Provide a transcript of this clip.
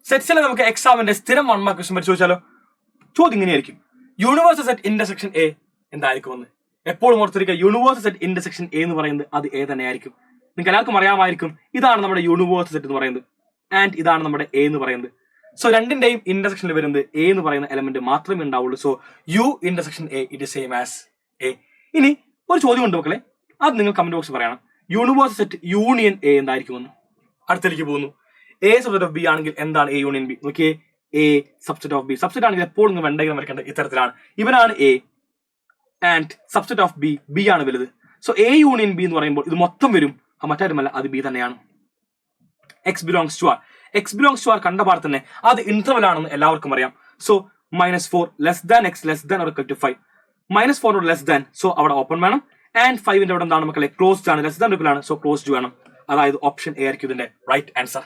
സെറ്റ്സിലെ നമുക്ക് എക്സാമിന്റെ സ്ഥിരം 1 മാർക്ക് ക്വസ്റ്റ്യൻ പരിശോധിച്ചാലോ. ചോദ്യം ഇങ്ങനെയായിരിക്കും, യൂണിവേഴ്സൽ സെറ്റ് ഇന്റർസെക്ഷൻ എ എന്തായിരിക്കും എന്ന്. എപ്പോഴും ഓർത്തിരിക്കുക, യൂണിവേഴ്സൽ സെറ്റ് ഇന്റർസെക്ഷൻ എ എന്ന് പറയുന്നത് അത് എ തന്നെയായിരിക്കും. നിങ്ങൾക്ക് എല്ലാവർക്കും അറിയാമായിരിക്കും, ഇതാണ് നമ്മുടെ യൂണിവേഴ്സൽ സെറ്റ് എന്ന് പറയുന്നത് ആൻഡ് ഇതാണ് നമ്മുടെ എ എന്ന് പറയുന്നത്. സോ രണ്ടിന്റെയും ഇന്റർസെക്ഷനിൽ വരുന്നത് എ എന്ന് പറയുന്ന എലമെന്റ് മാത്രമേ ഉണ്ടാവുള്ളൂ. So you intersection A it same as A. ഇനി ഒരു ചോദ്യം ഉണ്ട് മക്കളെ, അത് നിങ്ങൾ കമന്റ് ബോക്സിൽ പറയണം. യൂണിവേഴ്സൽ സെറ്റ് യൂണിയൻ എ എന്തായിരിക്കുമെന്ന്. അടുത്തേക്ക് പോകുന്നു. എ സബ്സെറ്റ് ഓഫ് ബി ആണെങ്കിൽ എന്താണ് എ യൂണിയൻ ബി? നോക്കിയേ, A subset of B. Subset ആണെങ്കിൽ എപ്പോഴും നിങ്ങൾ വെണ്ടകം വരയ്ക്കേണ്ടത് ഇത്തരത്തിലാണ്. ഇവനാണ് A and subset of B, B ആണ് വലുത്. സോ എ യൂണിയൻ ബി എന്ന് പറയുമ്പോൾ ഇത് മൊത്തം വരും, മറ്റാരുമല്ല, അത് ബി തന്നെയാണ്. X belongs to R. X belongs to R കണ്ട പാടെ തന്നെ അത് ഇന്റർവൽ ആണെന്ന് എല്ലാവർക്കും അറിയാം. So -4 less than x less than or equal to 5. -4 less than, so അവിടെ ഓപ്പൺ വേണം. ആൻഡ് 5ന്റെ അവിടെ എന്താണ് മക്കളെ, ക്ലോസ്ഡ് ആണ്, ലെസ് ദാൻ ആണ്, സോ ക്ലോസ്ഡ് വേണം. അതായത് ഓപ്ഷൻ എ ആയിരിക്കും ഇതിന്റെ റൈറ്റ് ആൻസർ.